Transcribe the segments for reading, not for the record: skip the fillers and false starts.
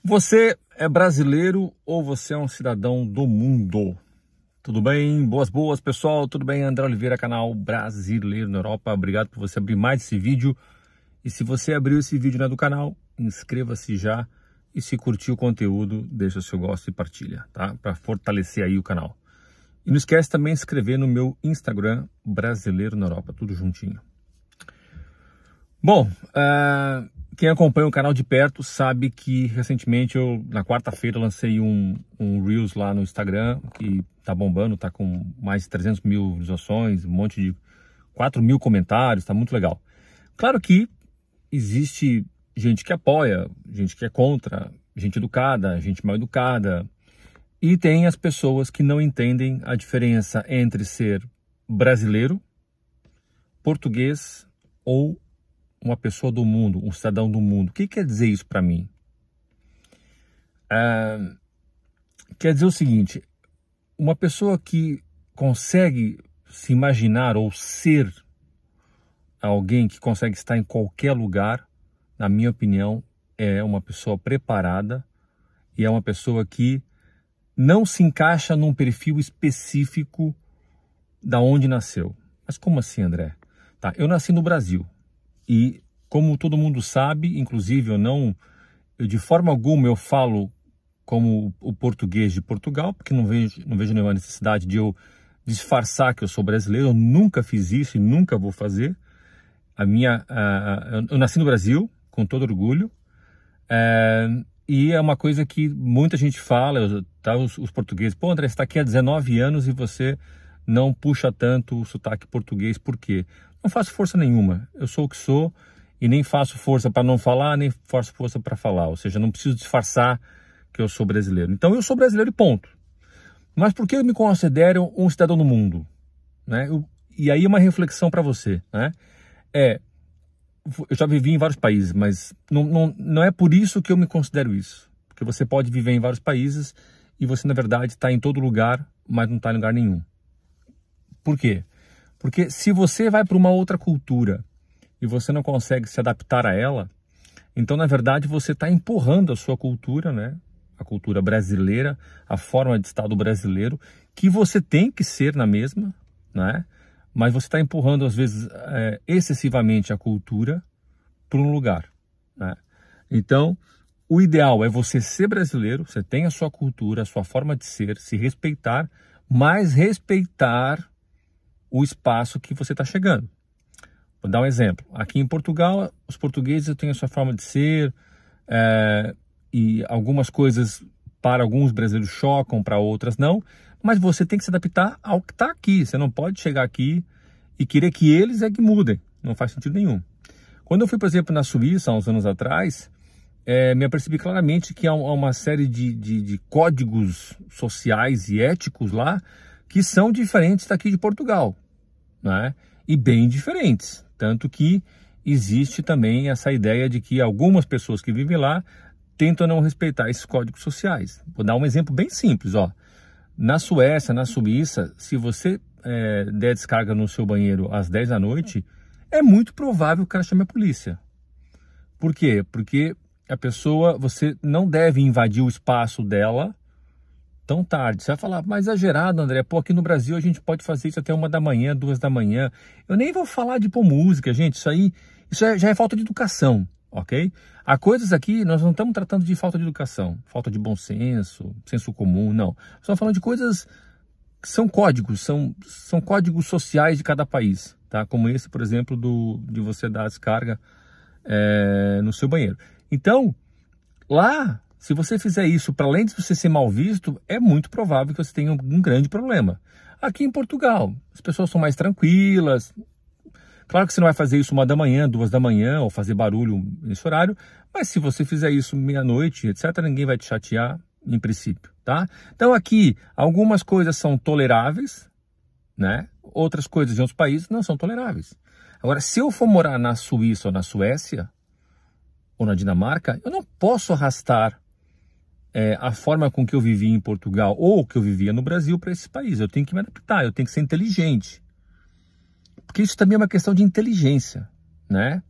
Você é brasileiro ou você é um cidadão do mundo? Tudo bem? Boas, pessoal. Tudo bem? André Oliveira, canal Brasileiro na Europa. Obrigado por você abrir mais esse vídeo. E se você abriu esse vídeo do canal, inscreva-se já. E se curtiu o conteúdo, deixa o seu gosto e partilha, tá? Para fortalecer aí o canal. E não esquece também de se inscrever no meu Instagram, Brasileiro na Europa, tudo juntinho. Bom, quem acompanha o canal de perto sabe que recentemente na quarta-feira, lancei um Reels lá no Instagram, que tá bombando, tá com mais de 300 mil visualizações, um monte de 4 mil comentários, tá muito legal. Claro que existe gente que apoia, gente que é contra, gente educada, gente mal educada, e tem as pessoas que não entendem a diferença entre ser brasileiro, português ou uma pessoa do mundo, um cidadão do mundo. O que quer dizer isso para mim? Quer dizer o seguinte: uma pessoa que consegue se imaginar ou ser alguém que consegue estar em qualquer lugar, na minha opinião, é uma pessoa preparada e é uma pessoa que não se encaixa num perfil específico da onde nasceu. Mas como assim, André? Tá, eu nasci no Brasil. E como todo mundo sabe, inclusive eu de forma alguma eu falo como o português de Portugal, porque não vejo nenhuma necessidade de eu disfarçar que eu sou brasileiro. Eu nunca fiz isso e nunca vou fazer. Eu nasci no Brasil, com todo orgulho, e é uma coisa que muita gente fala, tá, os portugueses: pô, André, você está aqui há 19 anos e você não puxa tanto o sotaque português, por quê? Não faço força nenhuma, eu sou o que sou e nem faço força para não falar, nem faço força para falar, ou seja, não preciso disfarçar que eu sou brasileiro. Então eu sou brasileiro e ponto. Mas por que eu me considero um cidadão do mundo? Né? E aí uma reflexão para você, né? Eu já vivi em vários países, mas não é por isso que eu me considero isso. Porque você pode viver em vários países e você, na verdade, está em todo lugar, mas não está em lugar nenhum. Por quê? Porque se você vai para uma outra cultura e você não consegue se adaptar a ela, então, na verdade, você está empurrando a sua cultura, né? A cultura brasileira, a forma de Estado brasileiro, que você tem que ser na mesma, né? Mas você está empurrando, às vezes, excessivamente a cultura para um lugar, né? Então, o ideal é você ser brasileiro, você tem a sua cultura, a sua forma de ser, se respeitar, mas respeitar o espaço que você está chegando. Vou dar um exemplo. Aqui em Portugal, os portugueses têm a sua forma de ser, e algumas coisas para alguns brasileiros chocam, para outras não, mas você tem que se adaptar ao que está aqui. Você não pode chegar aqui e querer que eles que mudem. Não faz sentido nenhum. Quando eu fui, por exemplo, na Suíça, há uns anos atrás, me apercebi claramente que há uma série de códigos sociais e éticos lá que são diferentes daqui de Portugal, né? E bem diferentes. Tanto que existe também essa ideia de que algumas pessoas que vivem lá tentam não respeitar esses códigos sociais. Vou dar um exemplo bem simples, ó. Na Suécia, na Suíça, se você der descarga no seu banheiro às 10 da noite, é muito provável que o cara chame a polícia. Por quê? Porque você não deve invadir o espaço dela tão tarde. Você vai falar: mas exagerado, André, pô, aqui no Brasil a gente pode fazer isso até 1 da manhã, 2 da manhã. Eu nem vou falar de pôr música, gente, isso já é falta de educação, ok? Há coisas aqui, nós não estamos tratando de falta de educação, falta de bom senso, senso comum, não. Estamos falando de coisas que são códigos, são códigos sociais de cada país, tá? Como esse, por exemplo, de você dar descarga no seu banheiro. Então, lá, se você fizer isso, para além de você ser mal visto, é muito provável que você tenha um grande problema. Aqui em Portugal, as pessoas são mais tranquilas. Claro que você não vai fazer isso 1 da manhã, 2 da manhã, ou fazer barulho nesse horário, mas se você fizer isso meia-noite, etc., ninguém vai te chatear, em princípio, tá? Então aqui, algumas coisas são toleráveis, né? Outras coisas em outros países não são toleráveis. Agora, se eu for morar na Suíça ou na Suécia, ou na Dinamarca, eu não posso arrastar a forma com que eu vivia em Portugal ou que eu vivia no Brasil para esse país. Eu tenho que me adaptar, eu tenho que ser inteligente. Porque isso também é uma questão de inteligência, né?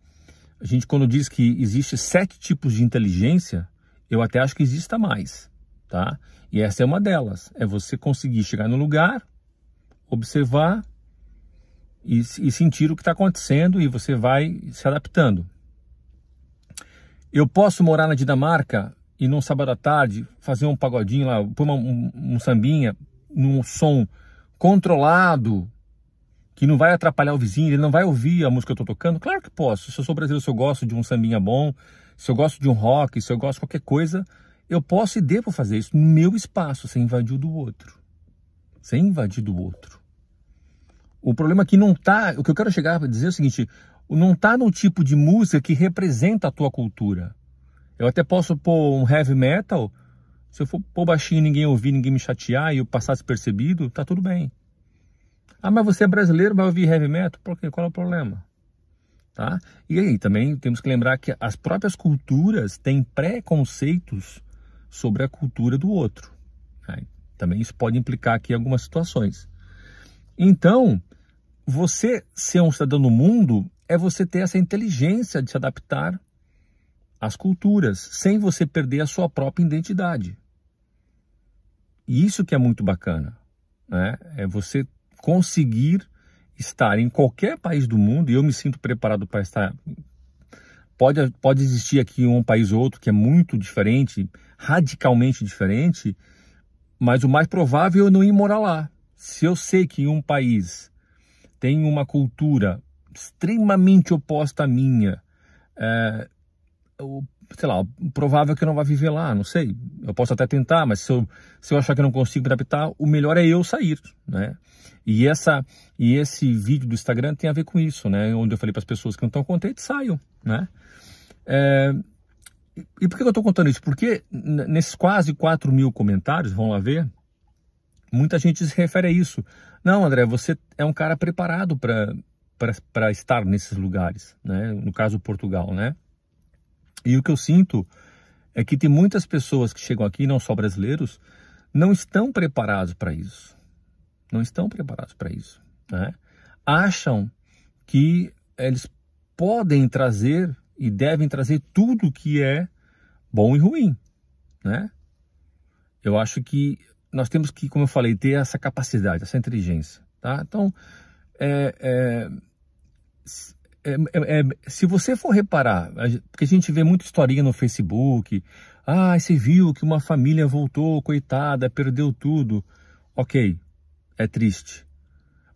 A gente, quando diz que existe 7 tipos de inteligência, eu até acho que exista mais, tá? E essa é uma delas, é você conseguir chegar no lugar, observar e sentir o que está acontecendo e você vai se adaptando. Eu posso morar na Dinamarca e num sábado à tarde fazer um pagodinho lá, pôr um sambinha num som controlado, que não vai atrapalhar o vizinho, ele não vai ouvir a música que eu estou tocando? Claro que posso. Se eu sou brasileiro, se eu gosto de um sambinha bom, se eu gosto de um rock, se eu gosto de qualquer coisa, eu posso e devo fazer isso no meu espaço, sem invadir o do outro. Sem invadir do outro. O problema aqui não está, o que eu quero chegar a dizer é o seguinte, não está no tipo de música que representa a tua cultura. Eu até posso pôr um heavy metal, se eu for pôr baixinho, ninguém ouvir, ninguém me chatear e eu passar despercebido, tá tudo bem. Ah, mas você é brasileiro, vai ouvir heavy metal? Por quê? Qual é o problema? Tá? E aí, também temos que lembrar que as próprias culturas têm preconceitos sobre a cultura do outro. Né? Também isso pode implicar aqui algumas situações. Então, você ser um cidadão do mundo é você ter essa inteligência de se adaptar às culturas, sem você perder a sua própria identidade. E isso que é muito bacana, né? É você conseguir estar em qualquer país do mundo, e eu me sinto preparado para estar. Pode existir aqui um país ou outro que é muito diferente, radicalmente diferente, mas o mais provável é eu não ir morar lá. Se eu sei que um país tem uma cultura extremamente oposta à minha, sei lá, provável que eu não vá viver lá, não sei. Eu posso até tentar, mas se eu achar que eu não consigo me adaptar, o melhor é eu sair, né? E esse vídeo do Instagram tem a ver com isso, né? Onde eu falei para as pessoas que não estão contentes, saiam, né? E por que eu estou contando isso? Porque nesses quase 4.000 comentários, vão lá ver, muita gente se refere a isso. Não, André, você é um cara preparado para estar nesses lugares, né? No caso, Portugal, né? E o que eu sinto é que tem muitas pessoas que chegam aqui, não só brasileiros, não estão preparados para isso. Não estão preparados para isso, né? Acham que eles podem trazer e devem trazer tudo que é bom e ruim, né? Eu acho que nós temos que, como eu falei, ter essa capacidade, essa inteligência, tá? Então, se você for reparar, porque a gente vê muita historinha no Facebook, você viu que uma família voltou, coitada, perdeu tudo. Ok, é triste.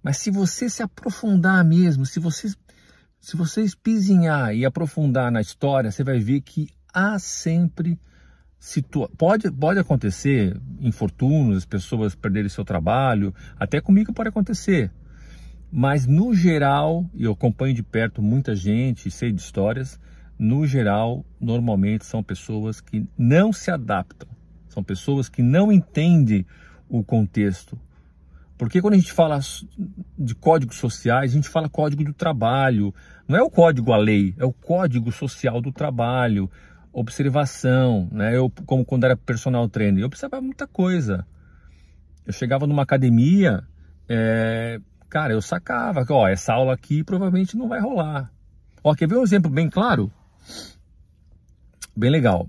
Mas se você se aprofundar mesmo, se você espizinhar e aprofundar na história, você vai ver que há sempre pode acontecer infortúnios, as pessoas perderem seu trabalho, até comigo pode acontecer. Mas no geral, e eu acompanho de perto muita gente, sei de histórias, no geral, normalmente são pessoas que não se adaptam, são pessoas que não entendem o contexto. Porque quando a gente fala de códigos sociais, a gente fala código do trabalho, não é o código à lei, é o código social do trabalho, observação, né? Eu, como quando era personal trainer, eu observava muita coisa. Eu chegava numa academia, cara, eu sacava que, essa aula aqui provavelmente não vai rolar. Quer ver um exemplo bem claro? Bem legal.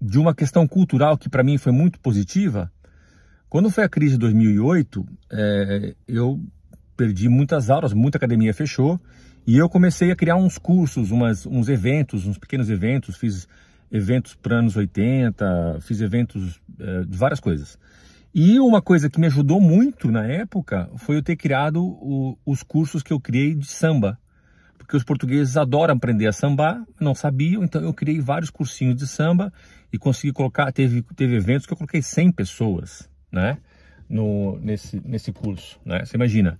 De uma questão cultural que para mim foi muito positiva. Quando foi a crise de 2008, eu perdi muitas aulas, muita academia fechou, e eu comecei a criar uns cursos, uns eventos, uns pequenos eventos, fiz eventos para anos 80, fiz eventos de várias coisas. E uma coisa que me ajudou muito na época foi eu ter criado os cursos que eu criei de samba. Porque os portugueses adoram aprender a sambar, não sabiam, então eu criei vários cursinhos de samba e consegui colocar, teve eventos que eu coloquei 100 pessoas, né, nesse curso, né? Você imagina,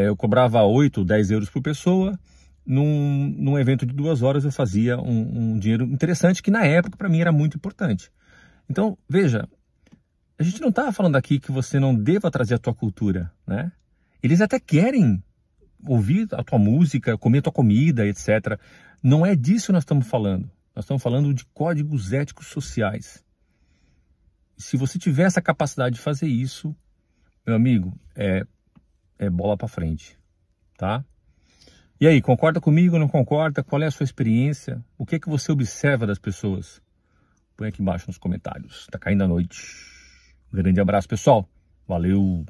eu cobrava 8, 10 euros por pessoa, num evento de 2 horas eu fazia um dinheiro interessante que na época para mim era muito importante. Então, veja, a gente não está falando aqui que você não deva trazer a tua cultura, né? Eles até querem ouvir a tua música, comer a tua comida, etc. Não é disso que nós estamos falando. Nós estamos falando de códigos éticos sociais. Se você tiver essa capacidade de fazer isso, meu amigo, é bola para frente, tá? E aí, concorda comigo ou não concorda? Qual é a sua experiência? O que é que você observa das pessoas? Põe aqui embaixo nos comentários. Tá caindo a noite. Um grande abraço, pessoal. Valeu!